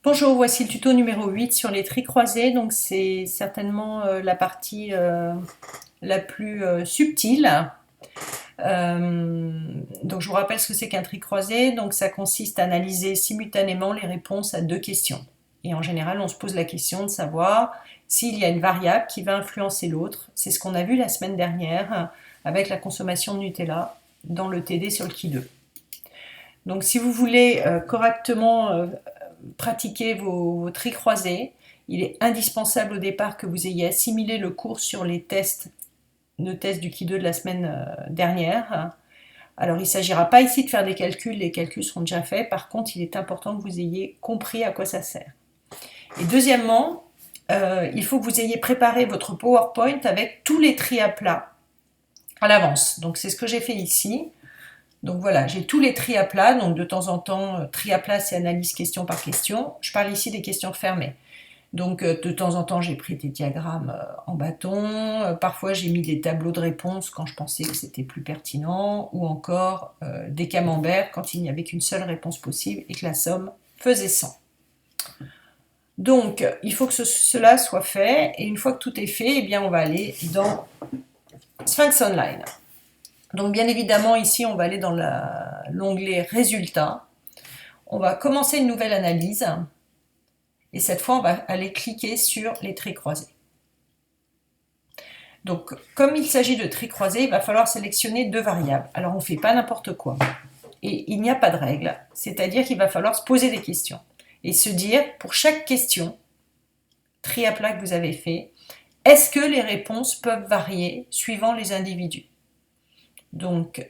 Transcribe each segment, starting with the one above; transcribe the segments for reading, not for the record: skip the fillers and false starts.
Bonjour, voici le tuto numéro 8 sur les tris croisés. Donc c'est certainement la partie la plus subtile. Donc je vous rappelle ce que c'est qu'un tri croisé. Donc ça consiste à analyser simultanément les réponses à deux questions. Et en général, on se pose la question de savoir s'il y a une variable qui va influencer l'autre. C'est ce qu'on a vu la semaine dernière avec la consommation de Nutella dans le TD sur le Qui 2. Donc si vous voulez correctement pratiquer vos tris croisés, il est indispensable au départ que vous ayez assimilé le cours sur le test du Qui 2 de la semaine dernière. Alors il ne s'agira pas ici de faire des calculs, les calculs seront déjà faits, par contre il est important que vous ayez compris à quoi ça sert. Et deuxièmement, il faut que vous ayez préparé votre PowerPoint avec tous les tris à plat à l'avance. Donc c'est ce que j'ai fait ici. Donc voilà, j'ai tous les tris à plat, donc de temps en temps, tri à plat c'est analyse question par question. Je parle ici des questions fermées. Donc de temps en temps, j'ai pris des diagrammes en bâton, parfois j'ai mis des tableaux de réponse quand je pensais que c'était plus pertinent, ou encore des camemberts quand il n'y avait qu'une seule réponse possible et que la somme faisait 100. Donc il faut que cela soit fait, et une fois que tout est fait, eh bien, on va aller dans Sphinx Online. Donc bien évidemment, ici, on va aller dans l'onglet Résultats. On va commencer une nouvelle analyse. Et cette fois, on va aller cliquer sur les tris croisés. Donc, comme il s'agit de tris croisés, il va falloir sélectionner deux variables. Alors, on ne fait pas n'importe quoi. Et il n'y a pas de règle. C'est-à-dire qu'il va falloir se poser des questions. Et se dire, pour chaque question, tri à plat que vous avez fait, est-ce que les réponses peuvent varier suivant les individus? Donc,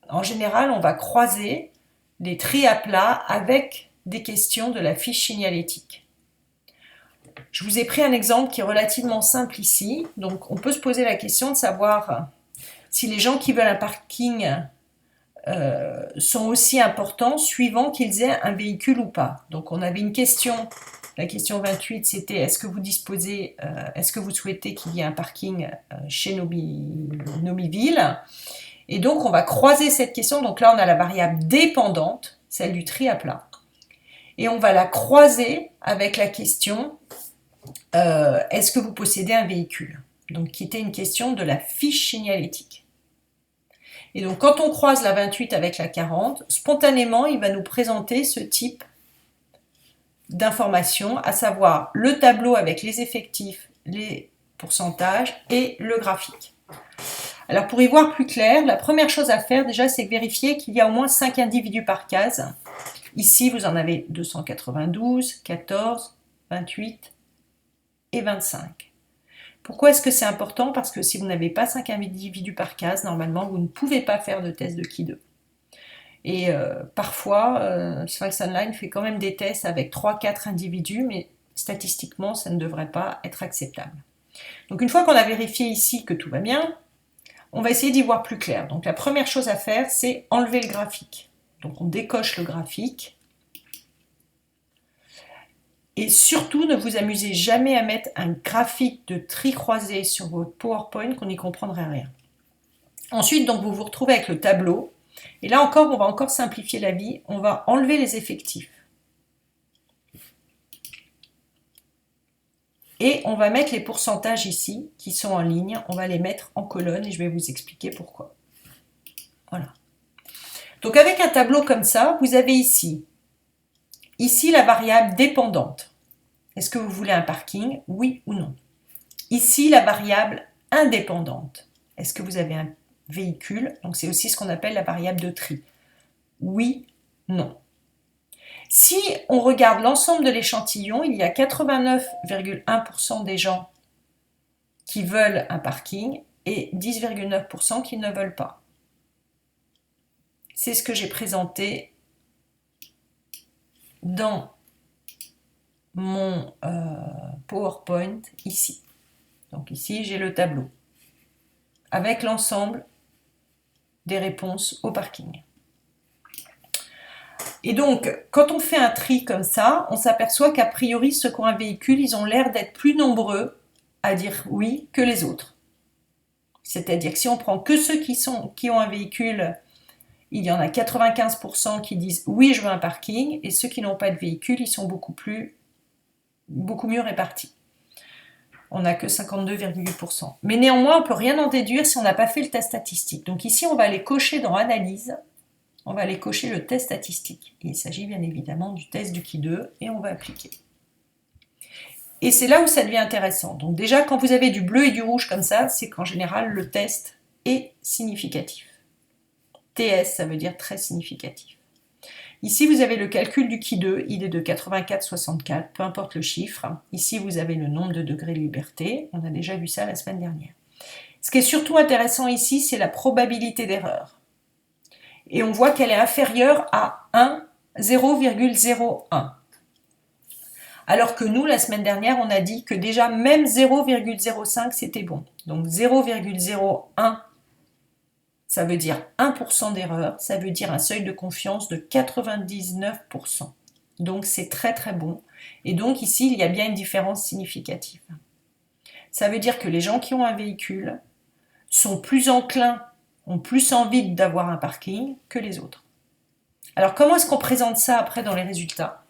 en général, on va croiser les tris à plat avec des questions de la fiche signalétique. Je vous ai pris un exemple qui est relativement simple ici. Donc, on peut se poser la question de savoir si les gens qui veulent un parking sont aussi importants suivant qu'ils aient un véhicule ou pas. Donc, on avait une question. La question 28, c'était est-ce que vous souhaitez qu'il y ait un parking chez Nomisville? Et donc, on va croiser cette question. Donc là, on a la variable dépendante, celle du tri à plat. Et on va la croiser avec la question est-ce que vous possédez un véhicule? Donc, qui était une question de la fiche signalétique. Et donc, quand on croise la 28 avec la 40, spontanément, il va nous présenter ce type d'informations, à savoir le tableau avec les effectifs, les pourcentages et le graphique. Alors, pour y voir plus clair, la première chose à faire déjà, c'est vérifier qu'il y a au moins 5 individus par case. Ici, vous en avez 292, 14, 28 et 25. Pourquoi est-ce que c'est important? Parce que si vous n'avez pas 5 individus par case, normalement, vous ne pouvez pas faire de test de Qui 2. Et parfois, Sphinx Online fait quand même des tests avec 3-4 individus, mais statistiquement, ça ne devrait pas être acceptable. Donc une fois qu'on a vérifié ici que tout va bien, on va essayer d'y voir plus clair. Donc la première chose à faire, c'est enlever le graphique. Donc on décoche le graphique. Et surtout, ne vous amusez jamais à mettre un graphique de tri croisé sur votre PowerPoint qu'on n'y comprendrait rien. Ensuite, donc, vous vous retrouvez avec le tableau. Et là encore, on va encore simplifier la vie. On va enlever les effectifs. Et on va mettre les pourcentages ici, qui sont en ligne. On va les mettre en colonne et je vais vous expliquer pourquoi. Voilà. Donc avec un tableau comme ça, vous avez ici la variable dépendante. Est-ce que vous voulez un parking? Oui ou non. Ici, la variable indépendante. Est-ce que vous avez un véhicule? Donc c'est aussi ce qu'on appelle la variable de tri. Oui, non. Si on regarde l'ensemble de l'échantillon, il y a 89,1% des gens qui veulent un parking et 10,9% qui ne veulent pas. C'est ce que j'ai présenté dans mon PowerPoint ici. Donc ici, j'ai le tableau avec l'ensemble des réponses au parking. Et donc, quand on fait un tri comme ça, on s'aperçoit qu'a priori, ceux qui ont un véhicule, ils ont l'air d'être plus nombreux à dire oui que les autres. C'est-à-dire que si on prend que ceux qui ont un véhicule il y en a 95% qui disent oui, je veux un parking, et ceux qui n'ont pas de véhicule, ils sont beaucoup mieux répartis. On n'a que 52,8%. Mais néanmoins, on ne peut rien en déduire si on n'a pas fait le test statistique. Donc ici, on va aller cocher dans Analyse, on va aller cocher le test statistique. Et il s'agit bien évidemment du test du Qui2, et on va appliquer. Et c'est là où ça devient intéressant. Donc déjà, quand vous avez du bleu et du rouge comme ça, c'est qu'en général, le test est significatif. TS, ça veut dire très significatif. Ici, vous avez le calcul du Qui2, il est de 84,64, peu importe le chiffre. Ici, vous avez le nombre de degrés de liberté. On a déjà vu ça la semaine dernière. Ce qui est surtout intéressant ici, c'est la probabilité d'erreur. Et on voit qu'elle est inférieure à 0,01. Alors que nous, la semaine dernière, on a dit que déjà même 0,05, c'était bon. Donc 0,01, ça veut dire 1% d'erreur, ça veut dire un seuil de confiance de 99%. Donc c'est très très bon. Et donc ici, il y a bien une différence significative. Ça veut dire que les gens qui ont un véhicule sont plus enclins, ont plus envie d'avoir un parking que les autres. Alors comment est-ce qu'on présente ça après dans les résultats ?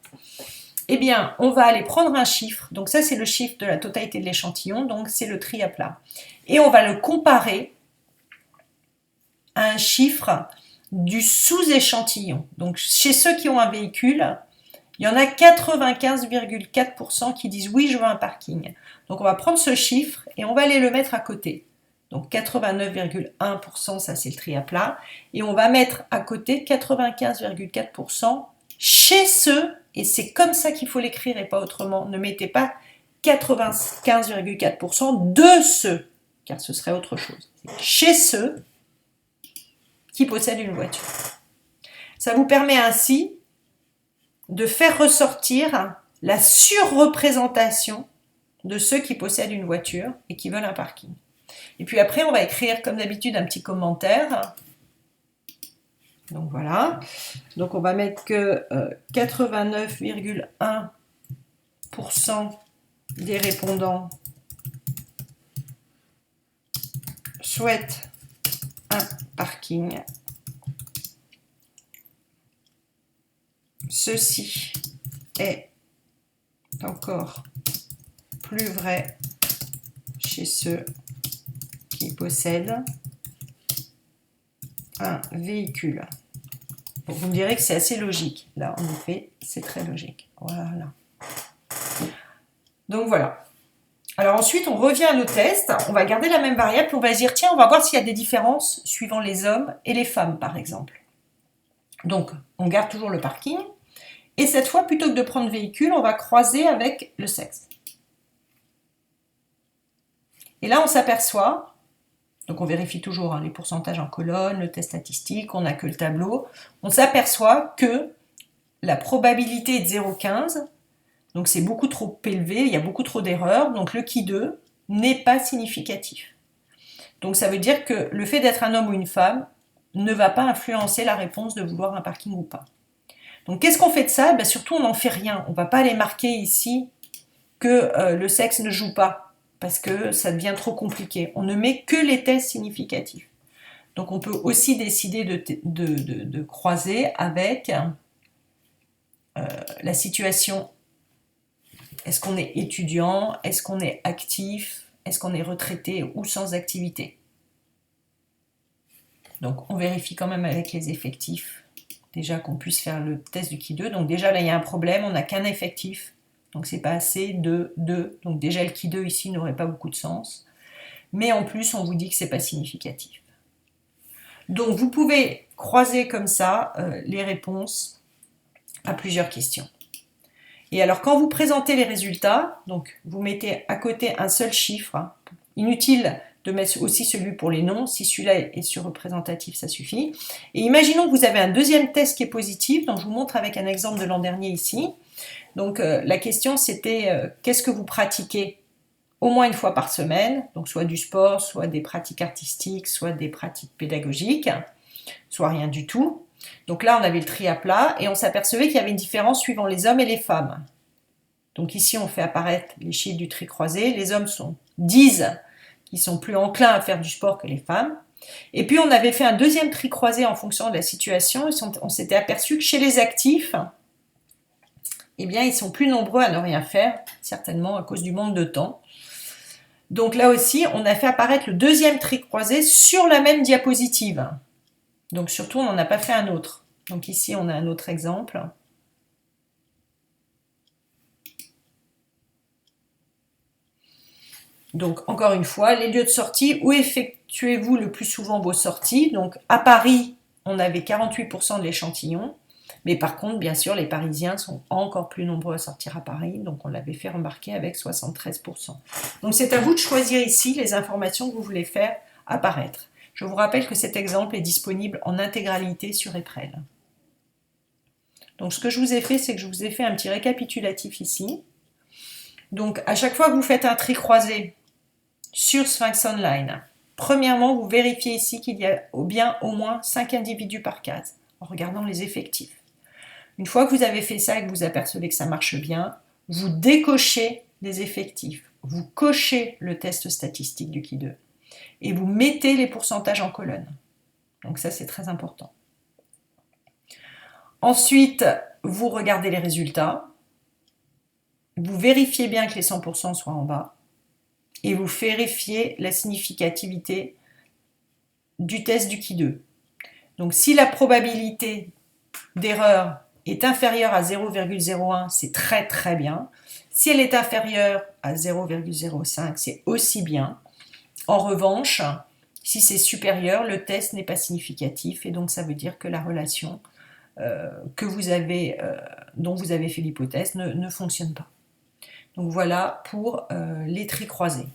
Eh bien, on va aller prendre un chiffre, donc ça c'est le chiffre de la totalité de l'échantillon, donc c'est le tri à plat. Et on va le comparer à un chiffre du sous-échantillon. Donc chez ceux qui ont un véhicule, il y en a 95,4% qui disent oui, je veux un parking. Donc on va prendre ce chiffre et on va aller le mettre à côté. Donc 89,1%, ça c'est le tri à plat. Et on va mettre à côté 95,4% chez ceux, et c'est comme ça qu'il faut l'écrire et pas autrement, ne mettez pas 95,4% de ceux, car ce serait autre chose. Chez ceux qui possèdent une voiture. Ça vous permet ainsi de faire ressortir la surreprésentation de ceux qui possèdent une voiture et qui veulent un parking. Et puis après, on va écrire comme d'habitude un petit commentaire. Donc voilà. Donc on va mettre que 89,1% des répondants souhaitent un parking. Ceci est encore plus vrai chez ceux qui possèdent un véhicule. Bon, vous me direz que c'est assez logique. Là, en effet, c'est très logique. Voilà. Donc voilà. Alors ensuite, on revient à nos tests. On va garder la même variable. On va se dire, tiens, on va voir s'il y a des différences suivant les hommes et les femmes, par exemple. Donc, on garde toujours le parking. Et cette fois, plutôt que de prendre véhicule, on va croiser avec le sexe. Et là, on s'aperçoit, donc on vérifie toujours les pourcentages en colonne, le test statistique, on n'a que le tableau. On s'aperçoit que la probabilité est de 0,15, donc c'est beaucoup trop élevé, il y a beaucoup trop d'erreurs, donc le Qui2 n'est pas significatif. Donc ça veut dire que le fait d'être un homme ou une femme ne va pas influencer la réponse de vouloir un parking ou pas. Donc qu'est-ce qu'on fait de ça ? Surtout on n'en fait rien, on ne va pas aller marquer ici que le sexe ne joue pas, parce que ça devient trop compliqué. On ne met que les tests significatifs. Donc on peut aussi décider de croiser avec la situation. Est-ce qu'on est étudiant? Est-ce qu'on est actif? Est-ce qu'on est retraité ou sans activité? Donc on vérifie quand même avec les effectifs, déjà qu'on puisse faire le test du Qui2. Donc déjà là il y a un problème, on n'a qu'un effectif. Donc c'est pas assez de 2. Donc déjà le Qui2 ici n'aurait pas beaucoup de sens. Mais en plus on vous dit que c'est pas significatif. Donc vous pouvez croiser comme ça les réponses à plusieurs questions. Et alors quand vous présentez les résultats, donc vous mettez à côté un seul chiffre. Inutile de mettre aussi celui pour les noms. Si celui-là est surreprésentatif, ça suffit. Et imaginons que vous avez un deuxième test qui est positif. Donc je vous montre avec un exemple de l'an dernier ici. Donc la question c'était qu'est-ce que vous pratiquez au moins une fois par semaine, donc soit du sport, soit des pratiques artistiques, soit des pratiques pédagogiques, soit rien du tout. Donc là on avait le tri à plat et on s'apercevait qu'il y avait une différence suivant les hommes et les femmes. Donc ici on fait apparaître les chiffres du tri croisé, les hommes disent qu'ils sont plus enclins à faire du sport que les femmes, Et puis on avait fait un deuxième tri croisé en fonction de la situation, on s'était aperçu que chez les actifs, eh bien ils sont plus nombreux à ne rien faire, certainement à cause du manque de temps. Donc là aussi, on a fait apparaître le deuxième tri croisé sur la même diapositive. Donc surtout, on n'en a pas fait un autre. Donc ici, on a un autre exemple. Donc encore une fois, les lieux de sortie, où effectuez-vous le plus souvent vos sorties? Donc à Paris, on avait 48% de l'échantillon. Mais par contre, bien sûr, les Parisiens sont encore plus nombreux à sortir à Paris, donc on l'avait fait remarquer avec 73%. Donc c'est à vous de choisir ici les informations que vous voulez faire apparaître. Je vous rappelle que cet exemple est disponible en intégralité sur Eprel. Donc ce que je vous ai fait, c'est que je vous ai fait un petit récapitulatif ici. Donc à chaque fois que vous faites un tri croisé sur Sphinx Online, premièrement, vous vérifiez ici qu'il y a bien au moins 5 individus par case, en regardant les effectifs. Une fois que vous avez fait ça et que vous apercevez que ça marche bien, vous décochez les effectifs, vous cochez le test statistique du Qui2 et vous mettez les pourcentages en colonne. Donc ça, c'est très important. Ensuite, vous regardez les résultats, vous vérifiez bien que les 100% soient en bas et vous vérifiez la significativité du test du Qui2. Donc si la probabilité d'erreur est inférieure à 0,01, c'est très très bien. Si elle est inférieure à 0,05, c'est aussi bien. En revanche, si c'est supérieur, le test n'est pas significatif et donc ça veut dire que la relation dont vous avez fait l'hypothèse ne fonctionne pas. Donc voilà pour les tri croisés.